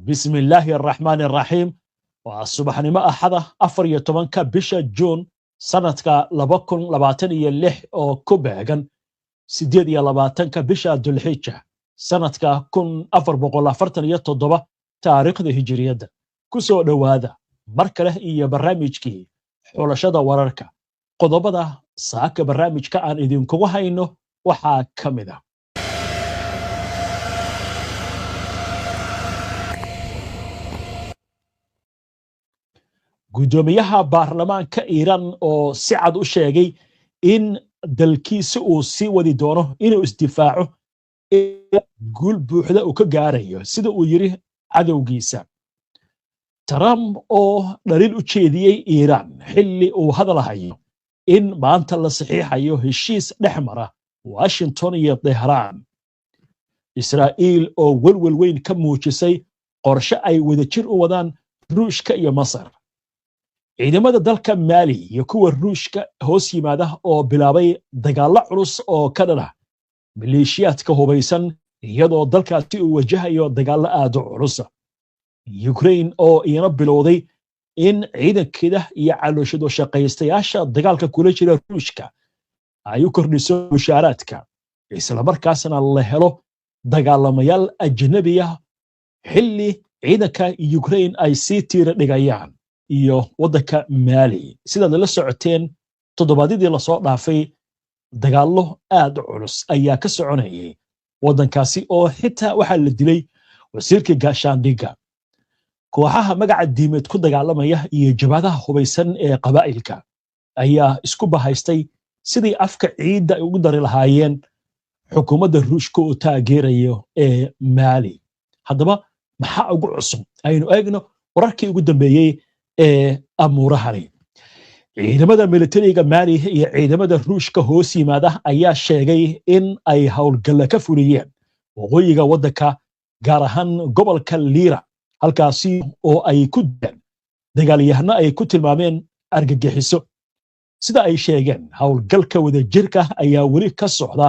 بسم الله الرحمن الرحيم وصباحنimo axada 14 bisha June sanadka 2026 oo ku beegan 28 bisha Dhulhijja sanadka 1447 taariikhda hijriyada ku soo dhawaada mar kale iyo barnaamijkii xulashada wararka qodobada saaka barnaamijka aan idinkugu hayno waxaa kamid ah gudoomiyaha baarlamaanka Iran oo si cad u sheegay in dalkiisa uu sii wadi doono inuu isdifaaco guul buuxda uu ka gaarayo sida uu yiri cadowgiisa Trump oo dhaliil u jeediyay Iran xilli uu hadalahayo in maanta la saxiixayo heshiis dhexmara Washington iyo Tehran Israa'iil oo walwal weyn ka muujisay qorshe ay wadajir u wadaan Ruushka iyo Masar ciidamada dalka Mali iyo kuwa Ruushka hoos yimaada oo bilaabay dagaalo culus oo ka dhana maleeshiyaadka hubaysan iyadoo dalkaasi uu wajahayo dagaalo aad u culus Ukraine oo iyana bilowday in ciidankeeda iyo calooshado shaqaystayaasha dagaalka kula jira Ruushka ay u kordhiso mushaaraadka isla markaasna la helo dagaalamayaal ajnabi ah xilli ciidanka Ukraine ay sii tiir dhigayaan iyo wadanka Mali sida la socoteen toddobaadii la soo dhaafay dagaalo aad u culus ayaa ka soconayay wadankaasi oo xitaa waxa la dilay wasiirka gaashaandhigga kooxaha magaca diimeed ku dagaalamaya iyo jabhadaha hubaysan ee qabaa'ilka ayaa isku bahaystay sidii afka ciidda ay ugu dari lahaayeen xukuumadda Ruushka oo taageerayo ee Mali haddaba maxaa ugu cusub aynu eegno wararkii ugu dambeeyay amuurahani ciidamada militariga Mali iyo ciidamada Ruushka hoos yimaada ayaa sheegay in ay howlgal ka fuliyeen waqooyiga wadanka gaar ahaan gobolka Lira halkaasi oo ay ku dagaalyahano ay ku tilmaameen argagixiso sida ay sheegeen howlgalka wadajirka ayaa weli ka socda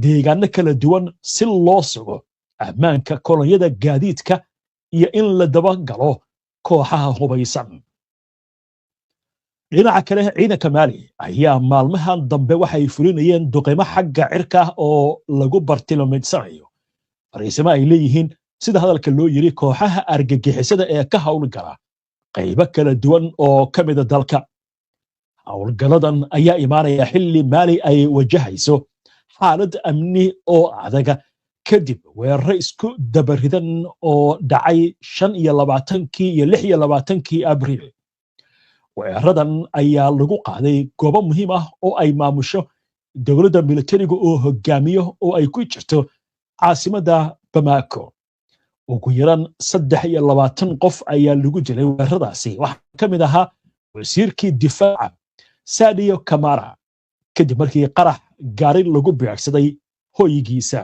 deegaano kala duwan si loo sugo ammaanka kolonyada gaadiidka iyo in la daba galo kooxaha hubaysan dhinaca kale ciidanka Mali ayaa maalmahan dambe waxay fulinayeen duqeymo xagga cirka oo lagu bartilmaameedsanayo fariisimo ay leeyihiin sida hadalka loo yiri kooxaha argagixisada ee ka howlgala qaybo kala duwan oo ka mid ah dalka howlgaladan ayaa imaanaya xilli Mali ay wajahayso xaalad amni oo adag kadib weerar isku dabaridan oo dhacay 25 iyo 26 Abriil weeraradan ayaa lagu qaaday goobo muhiim ah oo ay maamusho dawladda militariga oo hogaamiyo oo ay ku jirto caasimadda Bamako ugu yaraan 23 qof ayaa lagu dilay weeraradaasi waxa ka mid ahaa wasiirkii difaaca Sadio Kamara kadib markii qarax gaari lagu beegsaday hoygiisa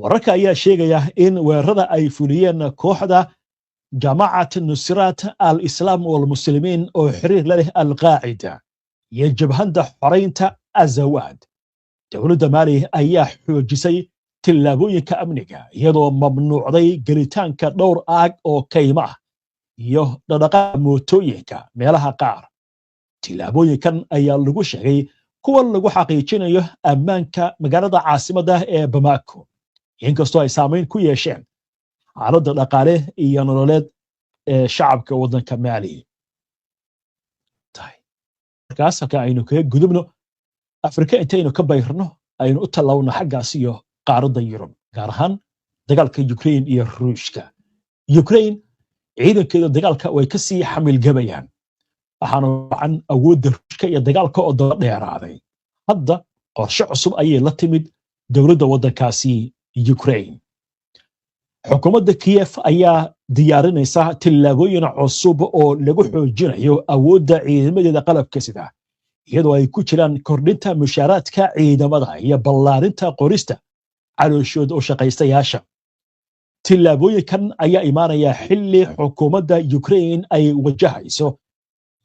wararka ayaa sheegaya in weerarada ay fuliyeen kooxda Jamacat Nusrat al-Islam wal Muslimin oo xiriir la leh al-Qaa'ida iyo jabhada xoreynta Azawad dawladda Mali ayaa xoojisay tillaabooyinka amniga iyadoo mamnuucday gelitaanka dhowr aag oo kayma ah iyo dhaqdhaqaaqa mootooyinka meelaha qaar tillaabooyinkan ayaa lagu sheegay kuwa lagu xaqiijinayo ammaanka magaalada caasimadda ee Bamako inkastoo ay saameyn ku yeesheen xaaladda dhaqaale iyo nololeed ee shacabka wadanka Mali markaas halka aynu kaga gudubno Afrika intaynu ka bayrno aynu u talawno xaggaas iyo qaaradda Yurub gaar ahaan dagaalka Ukraine iyo Ruushka Ukraine ciidankeeda dagaalka way ka sii xamil gabayaan waxaana wacan awoodda Ruushka iyo dagaalka oo daba dheeraaday hadda qorshe cusub ayay la timid dawladda wadankaasi Ukraine xukuumadda Kiev ayaa diyaarinaysa tillaabooyin cusub oo lagu xoojinayo awoodda ciidamadeeda qalabka sida iyadoo ay ku jiraan kordhinta mushaaraadka ciidamada iyo ballaarinta qorista calooshooda oo shaqaystayaasha tillaabooyinkan ayaa imaanaya xilli xukuumadda Ukraine ay wajahayso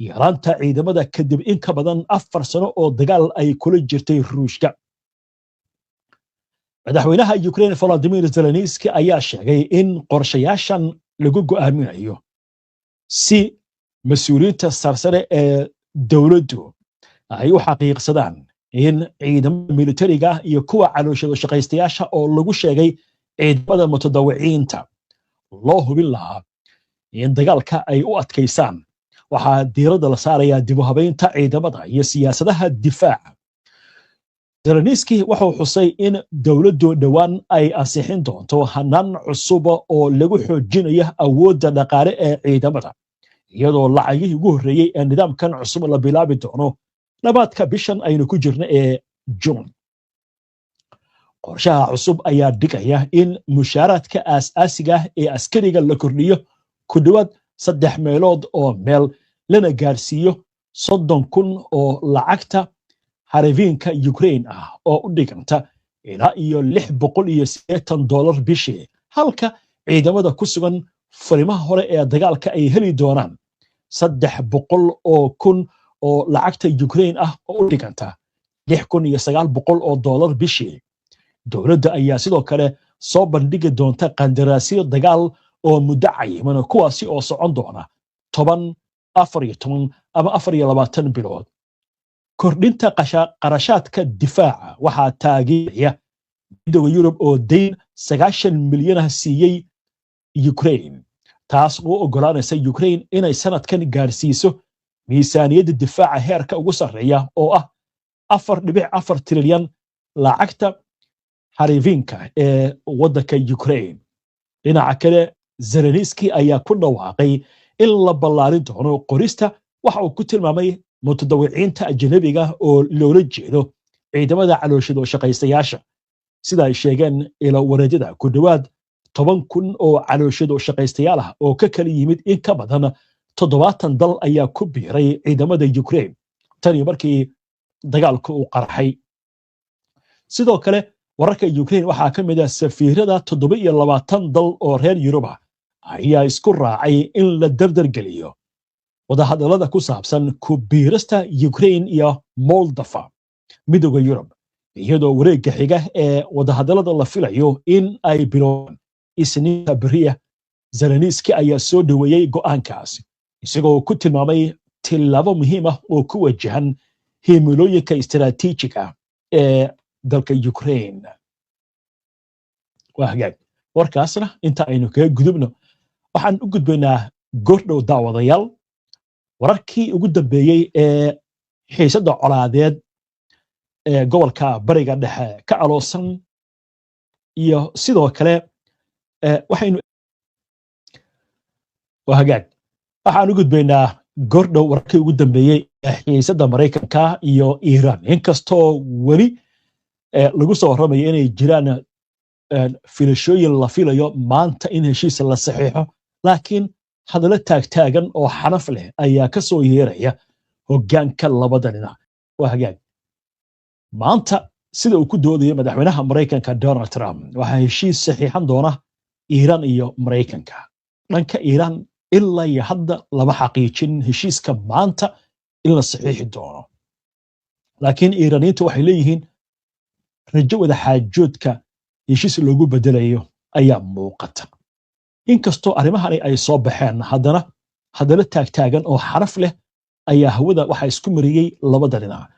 yaraanta ciidamada kadib in ka badan 4 sano oo dagaal ay kula jirtay Ruushka madaxweynaha Ukraine Volodymyr Zelensky ayaa sheegay in qorshayaashan lagu go'aaminayo si mas'uuliyiinta sarsare ee dawladdu ay u xaqiiqsadaan in ciidamada militariga iyo kuwa calooshada shaqaystayaasha oo lagu sheegay ciidamada mutadawiciinta loo hubin lahaa in dagaalka ay u adkaysaan. waxaa diiradda la saarayaa dib u habeynta ciidamada iyo siyaasadaha difaaca. Zelensky wuxuu xusay in dawladdu dhowaan ay ansixin doonto hanaan cusub oo lagu xoojinayo awoodda dhaqaale ee ciidamada, iyadoo lacagihii ugu horreeyey ee nidaamkan cusub la bilaabi doono dhabaadka bishan aynu ku jirno ee June. qorshaha cusub ayaa dhigaya in mushaaraadka aasaasiga ah ee askariga la kordhiyo ku dhowaad 3 meelood oo meel, lana gaarsiiyo 30,000 oo lacagta haraviinka Ukraine ah oo u dhiganta ilaa iyo $680 bishii, halka ciidamada ku sugan farimaha hore ee dagaalka ay heli doonaan 300,000 oo lacagta Ukraine ah oo u dhiganta $6,900 bishii. dowladda ayaa sidoo kale soo bandhigi doonta qandaraasyo dagaal oo muddo cayiman, kuwaasi oo socon doona 10, 14 ama 24 bilood. kordhinta qarashaadka difaaca waxaa taageeraya midowga Yurub oo deyn 90 milyan ah siiyey Ukraine, taas oo ogolaanaysa Ukraine inay sanadkan gaarsiiso miisaaniyadda difaaca heerka ugu sarreeya oo ah 4.4 trilyan lacagta haraviinka ee waddanka Ukraine. dhinaca kale, Zelensky ayaa ku dhawaaqay in la ballaarin doono qorista waxa uu ku tilmaamay mutadawiciinta ajnabiga oo loola jeedo ciidamada calooshada shaqaystayaasha. sida ay sheegeen ilo wareejada, ku dhowaad 10,000 oo calooshada shaqaystayaal ah oo ka kala yimid in ka badan 70 dal ayaa ku biiray ciidamada Ukraine tani markii dagaalku uu qarxay. sidoo kale, wararka Ukraine waxaa ka mid ah safiirada 27 dal oo reer Yurub ah ayaa isku raacay in la dardargeliyo wadahadallada ku saabsan ku biirista Ukraine iyo Moldova midowga Yurub, iyadoo wareegga xiga ee wadahadallada la filayo in ay bilowdaan Isniinta beriya. Zelensky ayaa soo dhaweeyey go'aankaas, isagoo ku tilmaamay tilaabo muhiim ah oo ku wajahan himilooyinka istiraatiijiga ee dalka Ukraine. waa hagaag warkaasna inta aynu kaga gudubno, waxaan u gudbaynaa goordhow daawadayaal wararkii ugu dambeeyey ee xiisadda colaadeed ee gobolka bariga dhexe ka aloosan, iyo sidoo kale waxaan u gudbaynaa goordhow wararkii ugu dambeeyey ee xiisadda Mareykanka iyo Iiraan, inkastoo weli lagu soo warramayo inay jiraan filashooyin la filayo maanta in heshiis la saxiixo, laakiin hadallo taagtaagan oo xanaf leh ayaa ka soo yeeraya hoggaanka labada dhinac. waa hagaag maanta, sida uu ku doodayo madaxweynaha Mareykanka Donald Trump, waxaa heshiis saxiixan doona Iiraan iyo Mareykanka. dhanka Iiraan ilaa iyo hadda lama xaqiijin heshiiska maanta in la saxiixi doono, laakiin Iiraaniyiintu waxay leeyihiin rajo wada xaajoodka heshiis loogu bedelayo ayaa muuqata. inkastoo arrimahani ay soo baxeen, haddana hadallo taagtaagan oo xaraf leh ayaa hawada waxa isku mariyey labada dhinac.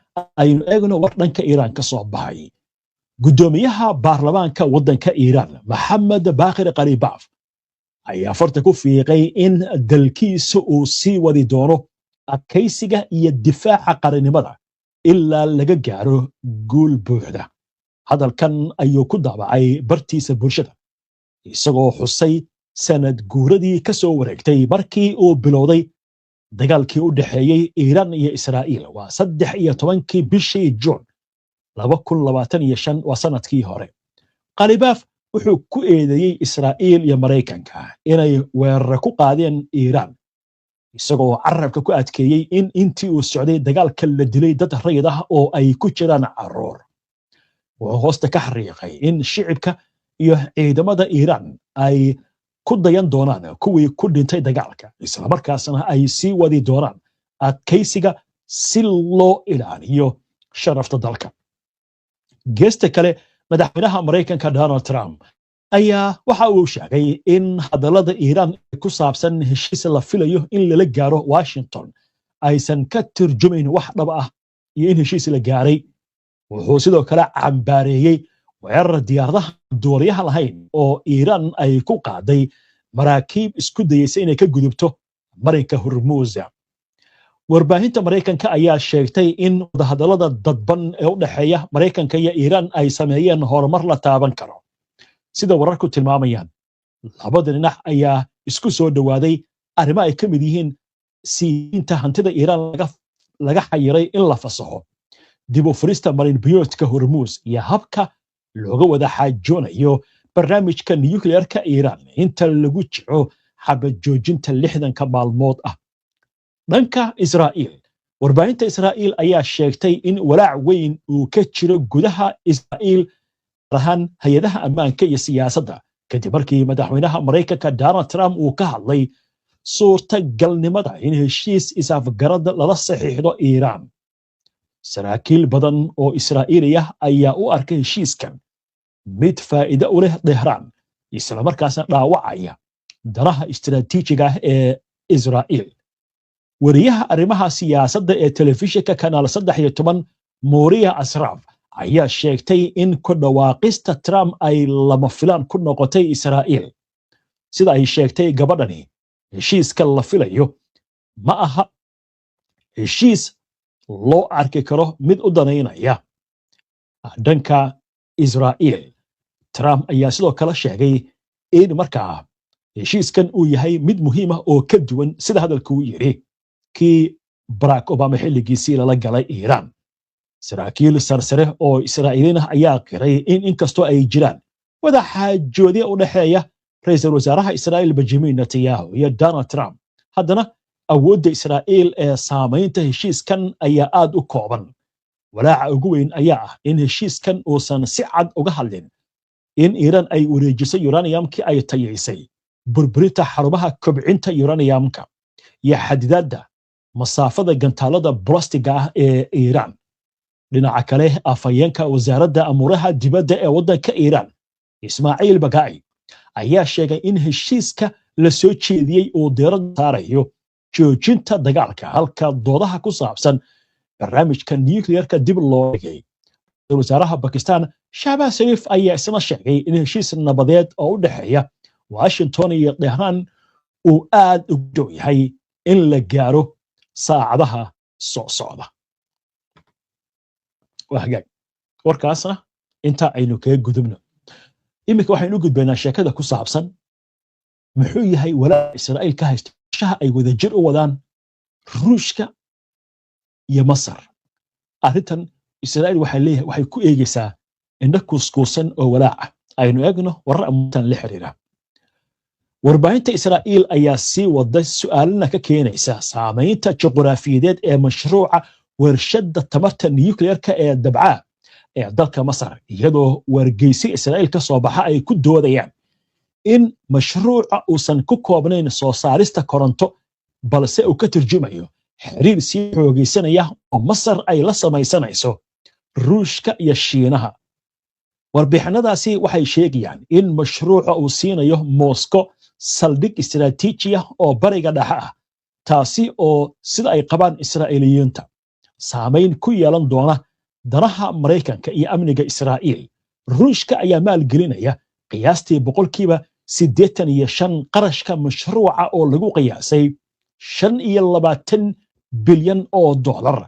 aynu eegno war dhanka Iiraan ka soo baxay. guddoomiyaha baarlamaanka waddanka Iiraan, Mohammad Baqir Qalibaf, ayaa farta ku fiiqay in dalkiisa uu sii wadi doono adkaysiga iyo difaaca qarannimada ilaa laga gaaro guul buuxda. hadalkan ayuu ku daabacay bartiisa bulshada, isagoo xusay sanad guuradii ka soo wareegtay markii uu bilowday dagaalkii u dhexeeyey Iiraan iyo Israa'iil. waa 13 bishii Juun 2025, waa sanadkii hore. Qalibaf wuxuu ku eedeeyey Israa'iil iyo Mareykanka inay weerar ku qaadeen Iiraan, isagoo carabka ku adkeeyey in intii uu socday dagaalka la dilay dad rayid ah oo ay ku jiraan carruur. wuxuu hoosta ka xariiqay in shicibka iyo ciidamada Iiraan ay ku dayan doonaan kuwii ku dhintay dagaalka, isla markaasna ay sii wadi doonaan adkaysiga si loo ilaaliyo sharafta dalka. geesta kale, madaxweynaha Mareykanka Donald Trump ayaa waxa uu sheegay in hadallada Iiraan ku saabsan heshiis la filayo in lala gaaro Washington aysan ka turjumayn wax dhab ah iyo in heshiis la gaaray. wuxuu sidoo kale cambaareeyey weerar diyaaradaha duuliyaha lahayn oo Iiraan ay ku qaaday maraakiib isku dayaysa inay ka gudubto marinka Hormuz. warbaahinta Mareykanka ayaa sheegtay in wadahadallada dadban ee u dhaxeeya Mareykanka iyo Iiraan ay sameeyeen horumar la taaban karo. sida wararku tilmaamayaan, labada dhinac ayaa isku soo dhawaaday arrimo ay ka mid yihiin siinta hantida Iiraan laga xayiray in la fasaxo, dib u furista marin biyoodka Hormuz iyo habka looga wada xaajoonayo barnaamijka nuclearka Iiraan inta lagu jiro xabad joojinta 60 maalmood ah. dhanka Israa'iil, warbaahinta Israa'iil ayaa sheegtay in walaac weyn uu ka jiro gudaha Israa'iil rahan hay'adaha ammaanka iyo siyaasadda kadib markii madaxweynaha Mareykanka Donald Trump uu ka hadlay suurtagalnimada in heshiis is-afgarad lala saxiixdo Iiraan. saraakiil badan oo Israa'iili ah ayaa u arkay heshiiskan mid faa'iido u leh Tehraan isla markaasna dhaawacaya danaha istiraatiijiga ah ee Israa'iil. wariyaha arrimaha siyaasadda ee telefishinka kanaal 13 Moriya Asraf ayaa sheegtay in ku dhawaaqista Trump ay lama filaan ku noqotay Israa'iil. sida ay sheegtay gabadhani, heshiiska la filayo ma aha heshiis loo arki karo mid u danaynaya dhanka Israa'iil. Trump ayaa sidoo kale sheegay in markaa heshiiskan uu yahay mid muhiim ah oo ka duwan sida hadalku yiri kii Barack Obama xilligiisii lala galay Iiraan. saraakiil sarsare oo Israa'iiliin ah ayaa qiray in inkastoo ay jiraan wada xaajoodyo u dhaxeeya ra'iisul wasaaraha Israa'iil Benjamin Netanyahu iyo Donald Trump, haddana awoodda Israa'iil ee saamaynta heshiiskan ayaa aad u kooban. walaaca ugu weyn ayaa ah in heshiiskan uusan si cad uga hadlin in Iiraan ay wareejisay uraniumkii ay tayaysay, burburinta xarumaha kobcinta uraniumka iyo xadidaadda masaafada gantaalada balastiga ah ee Iiraan. dhinaca kale, afhayeenka wasaaradda amuuraha dibadda ee waddanka Iiraan Ismaaciil Bagai ayaa sheegay in heshiiska la soo jeediyey uu diiradda saarayo joojinta dagaalka halka doodaha ku saabsan barnaamijka nuclearka dib loo dhigay. wasaaraha Pakistan Shahbaz Sharif ayaa isna sheegay in heshiis nabadeed oo u dhaxeeya Washington iyo Tehraan uu aad u dhow yahay in la gaaro saacadaha soo socda. warkaasna inta aynu kaga gudubno, imika waxaynu gudbaynaa sheekada ku saabsan muxuu yahay walaaca Israa'iil ka haysta shaha ay wadajir u wadaan Ruushka iyo Masar. arrintan Israa'iil waxay ku eegaysaa indho kuskuusan oo walaaca. aynu eegno warar amuurtan la xiriira. warbaahinta Israa'iil ayaa sii wada su'aalana ka keenaysa saamaynta juqraafiyeed ee mashruuca warshadda tamarta nuclearka ee Dabca ee dalka Masar, iyadoo wargeysi Israa'iil ka soo baxa ay ku doodayaan in mashruuca uusan ku koobnayn soo saarista koronto balse uu ka turjumayo xiriir sii xoogaysanaya oo Masar ay la samaysanayso Ruushka iyo Shiinaha. warbixinadaasi waxay sheegayaan in mashruuca uu siinayo Moscow saldhig istiraatiiji ah oo bariga dhexe ah, taasi oo sida ay qabaan Israa'iiliyiinta saamayn ku yeelan doona danaha Mareykanka iyo amniga Israa'iil. Ruushka ayaa maalgelinaya qiyaastii 85% qarashka mashruuca oo lagu qiyaasay $25 bilyan oo dollar,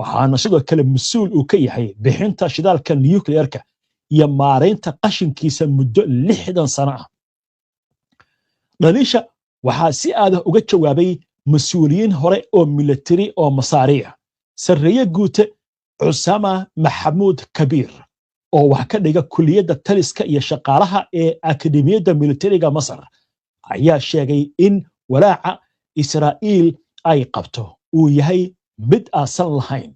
waxaana sidoo kale mas'uul uu ka yahay bixinta shidaalka nuclearka iyo maareynta qashinkiisa muddo 60 sano ah. dhaliisha waxaa si aad uga jawaabay mas'uuliyiin hore oo military oo Masaari ah. sarreeye guute Usama Maxamuud Kabiir oo wax ka dhiga kulliyadda taliska iyo shaqaalaha ee akademiyadda militariga Masar ayaa sheegay in walaaca Israa'iil ay qabto uu yahay mid aasan lahayn.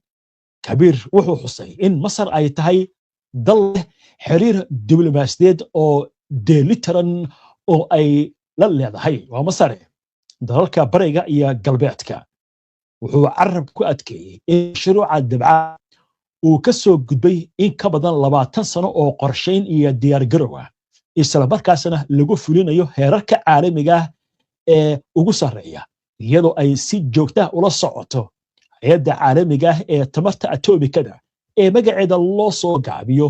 Kabiir wuxuu xusay in Masar ay tahay dal leh xiriir diblomaasiyadeed oo dheellitiran oo ay la leedahay waa Masar dalalka bariga iyo galbeedka. wuxuu carab ku adkeeyey in mashruuca Dabca uu ka soo gudbay in ka badan 20 sano oo qorshayn iyo diyaar garow ah isla markaasna lagu fulinayo heerarka caalamiga ah ee ugu sarreeya iyadoo ay si joogto ah ula socoto hay'adda caalamiga ah ee tamarta atomikada ee magaceeda loo soo gaabiyo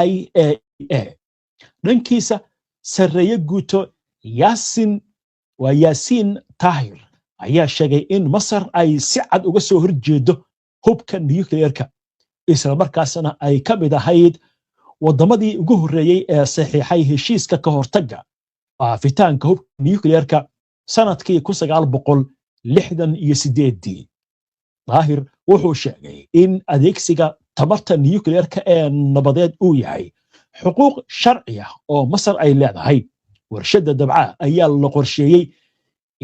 IAEA. dhankiisa sarreeye guuto yaasiin taahir ayaa sheegay in Masar ay si cad uga soo horjeedo hubka nuclearka isla markaasna ay ka mid ahayd wadamadii ugu horreeyay ee saxiixay heshiiska ka hortagga faafitaanka hubka nuclearka sanadkii 1968. Taahir wuxuu sheegay in adeegsiga tamarta nuclearka ee nabadeed uu yahay xuquuq sharci ah oo Masar ay leedahay. warshadda dabca ayaa la qorsheeyey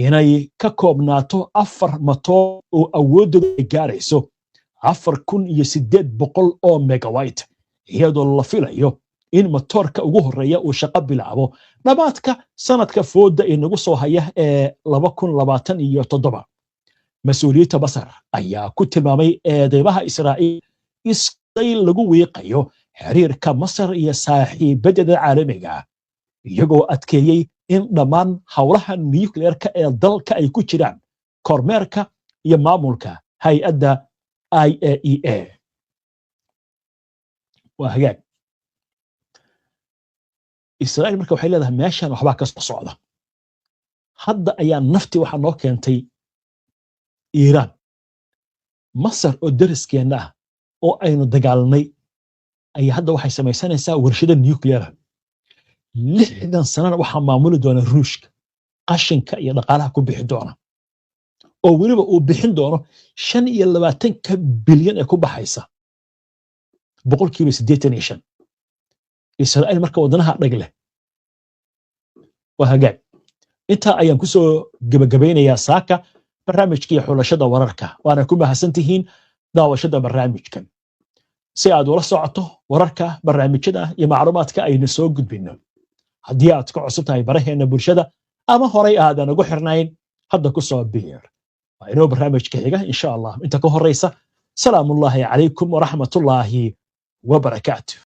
inay ka koobnaato 4 matoor oo awoodoodu ay gaarayso 4800 oo megawatt iyadoo la filayo in matoorka ugu horreeya uu shaqo bilaabo dhammaadka sanadka fooda inagu soo haya ee 2027. mas-uuliyiinta Masar ayaa ku tilmaamay eedeymaha Israa'iil isday lagu wiiqayo xiriirka Masar iyo saaxiibadeeda caalamiga iyagoo adkeeyey in dhammaan hawlaha nuclearka ee dalka ay ku jiraan kormeerka iyo maamulka hay'adda IAEA. waa hagaag Israa'iil marka waxay leedahay meeshan waxbaa ka soo socda. hadda ayaa nafti waxa noo keentay Iiraan. Masar oo dariskeena ah oo aynu dagaalnay ayaa hadda waxay samaysanaysaa warshado nuclear 60 sanana waxaa maamuli doona Ruushka qashinka iyo dhaqaalaha ku bixi doona oo weliba uu bixin doono 25 bilyan ee ku baxaysa 85%. Israa'iil marka wadanaha dhag leh. waa hagaag inta ayaan ku soo gabagabeynayaa saaka barnaamijkii xulashada wararka waana ku mahadsantihiin daawashada barnaamijkan. si aad ula socoto wararka barnaamijyada iyo macluumaadka aynu soo gudbino haddii aad ka cusub tahay baraheena bulshada ama horay aadan ugu xirnayn hadda ku soo biir. waa inoo barnaamijka xiga insha Allah inta ka horeysa salaamullaahi calaykum waraxmatullaahi wabarakaatuh.